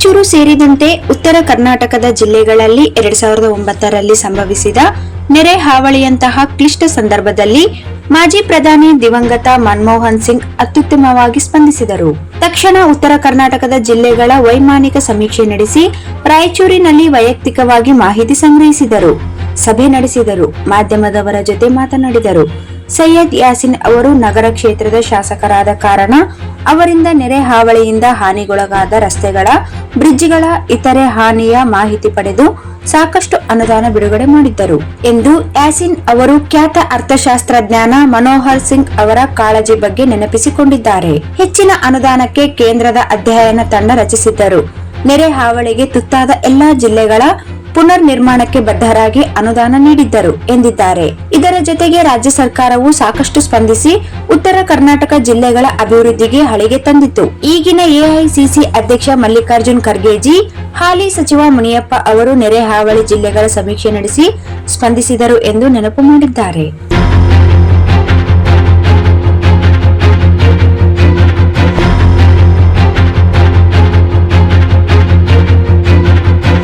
ರಾಯಚೂರು ಸೇರಿದಂತೆ ಉತ್ತರ ಕರ್ನಾಟಕದ ಜಿಲ್ಲೆಗಳಲ್ಲಿ 2009ರಲ್ಲಿ ಸಂಭವಿಸಿದ ನೆರೆ ಹಾವಳಿಯಂತಹ ಕ್ಲಿಷ್ಟ ಸಂದರ್ಭದಲ್ಲಿ ಮಾಜಿ ಪ್ರಧಾನಿ ದಿವಂಗತ ಮನಮೋಹನ್ ಸಿಂಗ್ ಅತ್ಯುತ್ತಮವಾಗಿ ಸ್ಪಂದಿಸಿದರು. ತಕ್ಷಣ ಉತ್ತರ ಕರ್ನಾಟಕದ ಜಿಲ್ಲೆಗಳ ವೈಮಾನಿಕ ಸಮೀಕ್ಷೆ ನಡೆಸಿ ರಾಯಚೂರಿನಲ್ಲಿ ವೈಯಕ್ತಿಕವಾಗಿ ಮಾಹಿತಿ ಸಂಗ್ರಹಿಸಿದರು. ಸಭೆ ನಡೆಸಿದರು. ಮಾಧ್ಯಮದವರ ಜೊತೆ ಮಾತನಾಡಿದರು. ಸೈಯದ್ ಯಾಸೀನ್ ಅವರು ನಗರ ಕ್ಷೇತ್ರದ ಶಾಸಕರಾದ ಕಾರಣ ಅವರಿಂದ ನೆರೆ ಹಾವಳಿಯಿಂದ ಹಾನಿಗೊಳಗಾದ ರಸ್ತೆಗಳ, ಬ್ರಿಡ್ಜ್ಗಳ ಇತರೆ ಹಾನಿಯ ಮಾಹಿತಿ ಪಡೆದು ಸಾಕಷ್ಟು ಅನುದಾನ ಬಿಡುಗಡೆ ಮಾಡಿದ್ದರು ಎಂದು ಯಾಸೀನ್ ಅವರು ಖ್ಯಾತ ಅರ್ಥಶಾಸ್ತ್ರಜ್ಞಾನ ಮನೋಹರ್ ಸಿಂಗ್ ಅವರ ಕಾಳಜಿ ಬಗ್ಗೆ ನೆನಪಿಸಿಕೊಂಡಿದ್ದಾರೆ. ಹೆಚ್ಚಿನ ಅನುದಾನಕ್ಕೆ ಕೇಂದ್ರದ ಅಧ್ಯಯನ ತಂಡ ರಚಿಸಿದ್ದರು. ನೆರೆ ಹಾವಳಿಗೆ ತುತ್ತಾದ ಎಲ್ಲಾ ಜಿಲ್ಲೆಗಳ ಪುನರ್ ನಿರ್ಮಾಣಕ್ಕೆ ಬದ್ಧರಾಗಿ ಅನುದಾನ ನೀಡಿದ್ದರು ಎಂದಿದ್ದಾರೆ. ಇದರ ಜೊತೆಗೆ ರಾಜ್ಯ ಸರ್ಕಾರವು ಸಾಕಷ್ಟು ಸ್ಪಂದಿಸಿ ಉತ್ತರ ಕರ್ನಾಟಕ ಜಿಲ್ಲೆಗಳ ಅಭಿವೃದ್ಧಿಗೆ ಹಳಿಗೆ ತಂದಿತ್ತು. ಈಗಿನ ಎಐಸಿಸಿ ಅಧ್ಯಕ್ಷ ಮಲ್ಲಿಕಾರ್ಜುನ್ ಖರ್ಗೆಜಿ, ಹಾಲಿ ಸಚಿವ ಮುನಿಯಪ್ಪ ಅವರು ನೆರೆ ಹಾವಳಿ ಜಿಲ್ಲೆಗಳ ಸಮೀಕ್ಷೆ ನಡೆಸಿ ಸ್ಪಂದಿಸಿದರು ಎಂದು ನೆನಪು ಮಾಡಿದ್ದಾರೆ.